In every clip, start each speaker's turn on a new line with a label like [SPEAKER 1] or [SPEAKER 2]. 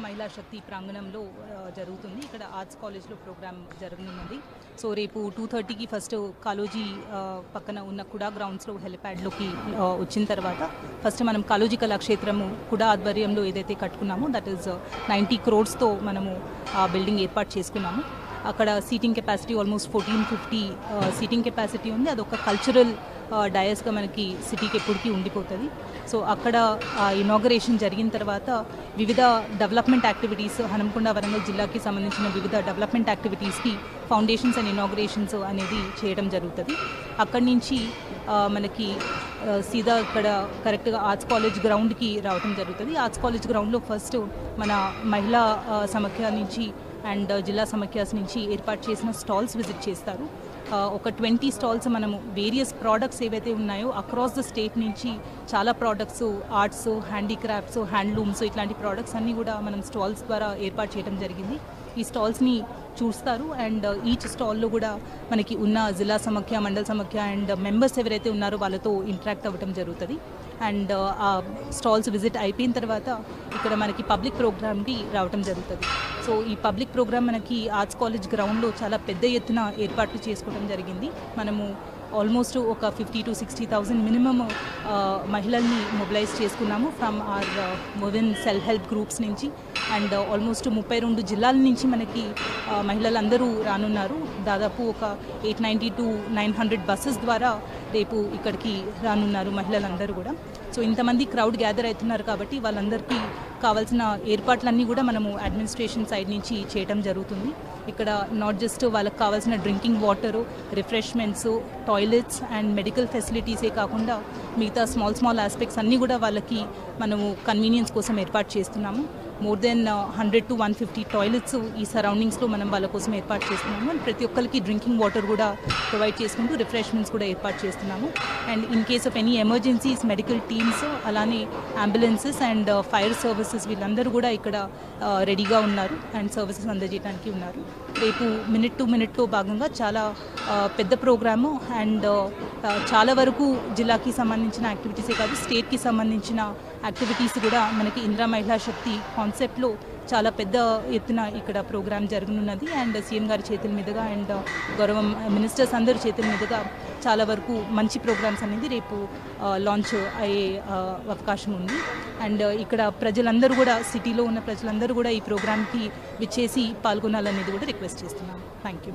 [SPEAKER 1] మహిళా శక్తి ప్రాంగణంలో జరుగుతుంది. ఇక్కడ ఆర్ట్స్ కాలేజ్లో ప్రోగ్రామ్ జరగనున్నది. సో రేపు 2:30కి ఫస్ట్ కాలోజీ పక్కన ఉన్న కుడా గ్రౌండ్స్లో హెలిప్యాడ్లోకి వచ్చిన తర్వాత ఫస్ట్ మనం కాలోజీ కళాక్షేత్రము కుడా ఆధ్వర్యంలో ఏదైతే కట్టుకున్నామో దట్ ఈస్ 90 crores మనము ఆ బిల్డింగ్ ఏర్పాటు చేసుకున్నాము. అక్కడ seating capacity almost 1450 seating capacity ఉంది. అదొక కల్చరల్ డయస్గా మనకి సిటీకి ఎప్పటికీ ఉండిపోతుంది. సో అక్కడ ఇనాగరేషన్ జరిగిన తర్వాత వివిధ డెవలప్మెంట్ యాక్టివిటీస్ హనుమకొండ వరంగల్ జిల్లాకి సంబంధించిన వివిధ డెవలప్మెంట్ యాక్టివిటీస్కి ఫౌండేషన్స్ అండ్ ఇనాగరేషన్స్ అనేది చేయడం జరుగుతుంది. అక్కడి నుంచి మనకి సీదా ఇక్కడ కరెక్ట్గా ఆర్ట్స్ కాలేజ్ గ్రౌండ్కి రావడం జరుగుతుంది. ఆర్ట్స్ కాలేజ్ గ్రౌండ్లో ఫస్ట్ మన మహిళా సమాఖ్య నుంచి అండ్ జిల్లా సమాఖ్యాస్ నుంచి ఏర్పాటు చేసిన స్టాల్స్ విజిట్ చేస్తారు. ఒక 20 స్టాల్స్ మనము వేరియస్ ప్రోడక్ట్స్ ఏవైతే ఉన్నాయో అక్రాస్ ద స్టేట్ నుంచి చాలా ప్రోడక్ట్స్ ఆర్ట్స్, హ్యాండీక్రాఫ్ట్స్, హ్యాండ్లూమ్స్ ఇట్లాంటి ప్రోడక్ట్స్ అన్నీ కూడా మనం స్టాల్స్ ద్వారా ఏర్పాటు చేయడం జరిగింది. ఈ స్టాల్స్ని చూస్తారు అండ్ ఈచ్ స్టాల్లో కూడా మనకి ఉన్న జిల్లా సమాఖ్య, మండల సమాఖ్య అండ్ మెంబర్స్ ఎవరైతే ఉన్నారో వాళ్ళతో ఇంటరాక్ట్ అవ్వడం జరుగుతుంది. అండ్ ఆ స్టాల్స్ విజిట్ అయిపోయిన తర్వాత ఇక్కడ మనకి పబ్లిక్ ప్రోగ్రామ్కి రావడం జరుగుతుంది. సో ఈ పబ్లిక్ ప్రోగ్రామ్ మనకి ఆర్ట్స్ కాలేజ్ గ్రౌండ్లో చాలా పెద్ద ఎత్తున ఏర్పాట్లు చేసుకోవడం జరిగింది. మనము ఆల్మోస్ట్ ఒక 50,000 to 60,000 మినిమమ్ మహిళల్ని మొబిలైజ్ చేసుకున్నాము from our women self help groups నుంచి. అండ్ ఆల్మోస్ట్ 32 జిల్లాల నుంచి మనకి మహిళలందరూ రానున్నారు. దాదాపు ఒక 890 to 900 బస్సెస్ ద్వారా రేపు ఇక్కడికి రానున్నారు మహిళలందరూ కూడా. సో ఇంతమంది క్రౌడ్ గ్యాదర్ అవుతున్నారు కాబట్టి వాళ్ళందరికీ కావాల్సిన ఏర్పాట్లన్నీ కూడా మనము అడ్మినిస్ట్రేషన్ సైడ్ నుంచి చేయడం జరుగుతుంది. ఇక్కడ నాట్ జస్ట్ వాళ్ళకి కావాల్సిన drinking water, refreshments, toilets and medical ఫెసిలిటీసే కాకుండా మిగతా స్మాల్ ఆస్పెక్ట్స్ అన్నీ కూడా వాళ్ళకి మనము కన్వీనియన్స్ కోసం ఏర్పాటు చేస్తున్నాము. మోర్ దెన్ 100 to 150 టాయిలెట్స్ ఈ సరౌండింగ్స్లో మనం వాళ్ళ కోసం ఏర్పాటు చేస్తున్నాము. అండ్ ప్రతి ఒక్కరికి డ్రింకింగ్ వాటర్ కూడా ప్రొవైడ్ చేసుకుంటూ రిఫ్రెష్మెంట్స్ కూడా ఏర్పాటు చేస్తున్నాము. And in case of any emergencies medical teams, అలానే అంబులెన్సెస్ అండ్ ఫైర్ సర్వీసెస్ వీళ్ళందరూ కూడా ఇక్కడ రెడీగా ఉన్నారు అండ్ సర్వీసెస్ అందజేయడానికి ఉన్నారు. రేపు మినిట్ టు మినిట్లో భాగంగా చాలా పెద్ద ప్రోగ్రాము అండ్ చాలా వరకు జిల్లాకి సంబంధించిన యాక్టివిటీసే కాదు స్టేట్కి సంబంధించిన యాక్టివిటీస్ కూడా మనకి ఇందిరా మహిళా శక్తి కాన్సెప్ట్లో చాలా పెద్ద ఎత్తున ఇక్కడ ప్రోగ్రామ్ జరగనున్నది. అండ్ సీఎం గారి చేతుల మీదుగా అండ్ గౌరవ మినిస్టర్స్ అందరి చేతుల మీదుగా చాలా వరకు మంచి ప్రోగ్రామ్స్ అనేది రేపు లాంచ్ అయ్యే అవకాశం ఉంది. అండ్ ఇక్కడ ప్రజలందరూ కూడా సిటీలో ఉన్న ప్రజలందరూ కూడా ఈ ప్రోగ్రామ్కి విచ్చేసి పాల్గొనాలనేది కూడా రిక్వెస్ట్ చేస్తున్నాను. Thank you.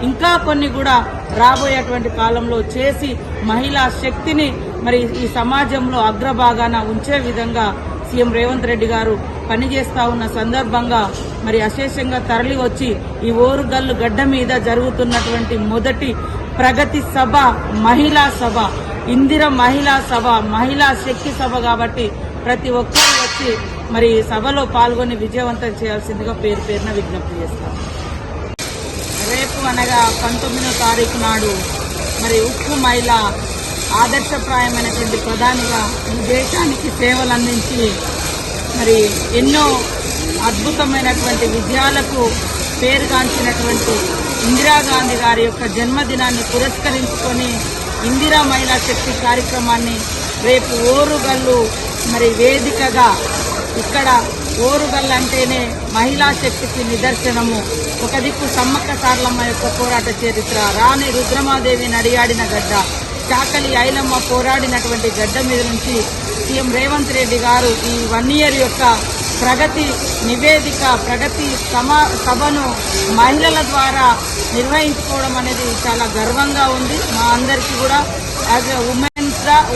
[SPEAKER 2] ఇంకా కొన్ని కూడా రాబోయేటువంటి కాలంలో చేసి మహిళా శక్తిని మరి ఈ సమాజంలో అగ్రభాగాన ఉంచే విధంగా సీఎం రేవంత్ రెడ్డి గారు పనిచేస్తా ఉన్న సందర్భంగా మరి అశేషంగా తరలి వచ్చి ఈ ఓరుగల్లు గడ్డ మీద జరుగుతున్నటువంటి మొదటి ప్రగతి సభ మహిళా సభ, ఇందిర మహిళా సభ, మహిళా శక్తి సభ కాబట్టి ప్రతి ఒక్కరు వచ్చి మరి సభలో పాల్గొని విజయవంతం చేయాల్సిందిగా పేరు పేరున విజ్ఞప్తి చేస్తాం. రేపు అనగా 19వ తారీఖు నాడు మరి ఉక్కు మహిళ ఆదర్శప్రాయమైనటువంటి ప్రధానిగా ఈ దేశానికి సేవలు అందించి మరి ఎన్నో అద్భుతమైనటువంటి విజయాలకు పేరుగాంచినటువంటి ఇందిరాగాంధీ గారి యొక్క జన్మదినాన్ని పురస్కరించుకొని ఇందిరా మహిళా శక్తి కార్యక్రమాన్ని రేపు ఓరుగల్లు మరి వేదికగా ఇక్కడ ఓరుగల్లు అంటేనే మహిళా శక్తికి నిదర్శనము. ఒక దిక్కు సమ్మక్క సారలమ్మ యొక్క పోరాట చరిత్ర, రాణి రుద్రమాదేవి నడియాడిన గడ్డ, చాకలి ఐలమ్మ పోరాడినటువంటి గడ్డ మీద నుంచి సీఎం రేవంత్ రెడ్డి గారు ఈ 1 year యొక్క ప్రగతి నివేదిక, ప్రగతి సభను మహిళల ద్వారా నిర్వహించుకోవడం అనేది చాలా గర్వంగా ఉంది మా అందరికీ కూడా. యాజ్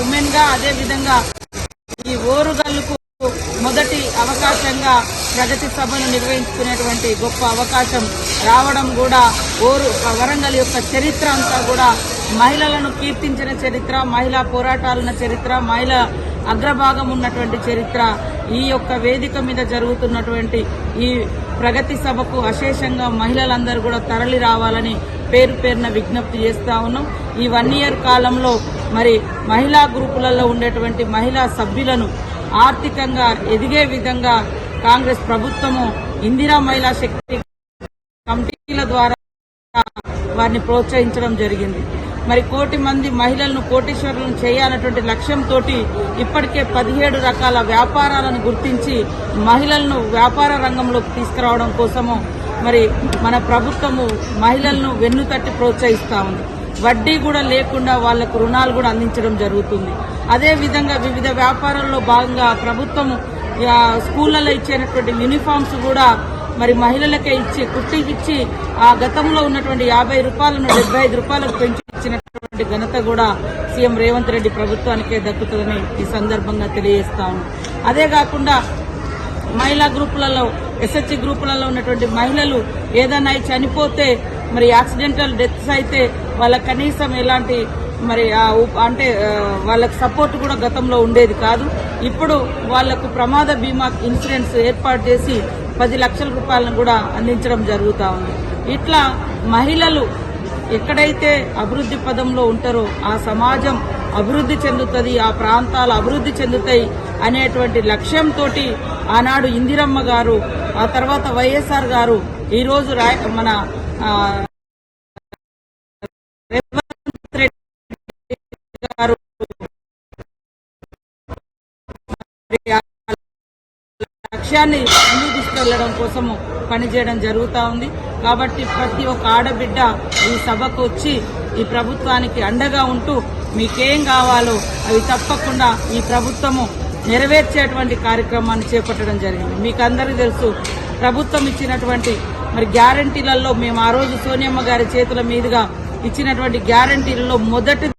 [SPEAKER 2] ఉమెన్గా అదేవిధంగా ఈ ఓరుగల్లుకు మొదటి అవకాశంగా ప్రగతి సభను నిర్వహించుకునేటువంటి గొప్ప అవకాశం రావడం కూడా వరంగల్ యొక్క చరిత్ర అంతా కూడా మహిళలను కీర్తించిన చరిత్ర, మహిళా పోరాటాలున్న చరిత్ర, మహిళ అగ్రభాగం ఉన్నటువంటి చరిత్ర. ఈ యొక్క వేదిక మీద జరుగుతున్నటువంటి ఈ ప్రగతి సభకు అశేషంగా మహిళలందరూ కూడా తరలి రావాలని పేరు పేరున విజ్ఞప్తి చేస్తా ఉన్నాం. ఈ 1 year కాలంలో మరి మహిళా గ్రూపులలో ఉండేటువంటి మహిళా సభ్యులను ఆర్థికంగా ఎదిగే విధంగా కాంగ్రెస్ ప్రభుత్వము ఇందిరా మహిళా శక్తి కమిటీల ద్వారా వారిని ప్రోత్సహించడం జరిగింది. మరి 1 కోటి మంది మహిళలను కోటీశ్వరులను చేయాలన్నటువంటి లక్ష్యంతో ఇప్పటికే 17 రకాల వ్యాపారాలను గుర్తించి మహిళలను వ్యాపార రంగంలోకి తీసుకురావడం కోసము మరి మన ప్రభుత్వము మహిళలను వెన్నుతట్టి ప్రోత్సహిస్తా ఉంది. వడ్డీ కూడా లేకుండా వాళ్లకు రుణాలు కూడా అందించడం జరుగుతుంది. అదే విధంగా వివిధ వ్యాపారాల్లో భాగంగా ప్రభుత్వము స్కూళ్లలో ఇచ్చేటటువంటి యూనిఫామ్స్ కూడా మరి మహిళలకే ఇచ్చి కుట్టికిచ్చి ఆ గతంలో ఉన్నటువంటి 50 రూపాయలను 75 రూపాయలకు పెంచి ఇచ్చినటువంటి ఘనత కూడా సీఎం రేవంత్ రెడ్డి ప్రభుత్వానికే దక్కుతుందని ఈ సందర్భంగా తెలియజేస్తా ఉన్నాం. అదే కాకుండా మహిళా గ్రూపులలో ఎస్హెచ్జి గ్రూపులలో ఉన్నటువంటి మహిళలు ఏదైనా చనిపోతే మరి యాక్సిడెంటల్ డెత్స్ అయితే వాళ్ళకి కనీసం ఎలాంటి మరి అంటే వాళ్ళకి సపోర్ట్ కూడా గతంలో ఉండేది కాదు. ఇప్పుడు వాళ్లకు ప్రమాద బీమా ఇన్సూరెన్స్ ఏర్పాటు చేసి 10 లక్షల రూపాయలను కూడా అందించడం జరుగుతూ ఉంది. ఇట్లా మహిళలు ఎక్కడైతే అభివృద్ధి పదంలో ఉంటారో ఆ సమాజం అభివృద్ధి చెందుతుంది, ఆ ప్రాంతాలు అభివృద్ధి చెందుతాయి అనేటువంటి లక్ష్యంతో ఆనాడు ఇందిరమ్మ గారు, ఆ తర్వాత వైఎస్ఆర్ గారు, ఈరోజు మన రేవంత్ రెడ్డి గారు లక్ష్యాన్ని ముందుకు తీసుకెళ్లడం కోసము పనిచేయడం జరుగుతూ ఉంది. కాబట్టి ప్రతి ఒక్క ఆడబిడ్డ ఈ సభకు వచ్చి ఈ ప్రభుత్వానికి అండగా ఉంటూ మీకేం కావాలో అవి తప్పకుండా ఈ ప్రభుత్వము నెరవేర్చేటువంటి కార్యక్రమాన్ని చేపట్టడం జరిగింది. మీకు అందరికీ తెలుసు, ప్రభుత్వం ఇచ్చినటువంటి మరి గ్యారంటీలలో మేము ఆ రోజు సోనియమ్మ గారి చేతుల మీదుగా ఇచ్చినటువంటి గ్యారంటీలలో మొదటిది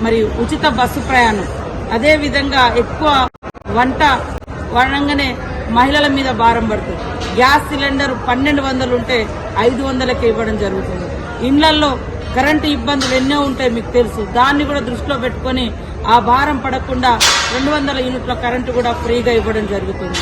[SPEAKER 2] మరి ఉచిత బస్సు ప్రయాణం. అదే విధంగా ఎక్కువ వంట వనంగానే మహిళల మీద భారం పడుతుంది. గ్యాస్ సిలిండర్ 1200 ఉంటే 500కి ఇవ్వడం జరుగుతుంది. ఇళ్లలో కరెంటు ఇబ్బందులు ఎన్నో ఉంటాయి మీకు తెలుసు. దాన్ని కూడా దృష్టిలో పెట్టుకుని ఆ భారం పడకుండా 200 యూనిట్ల కరెంటు కూడా ఫ్రీగా ఇవ్వడం జరుగుతుంది.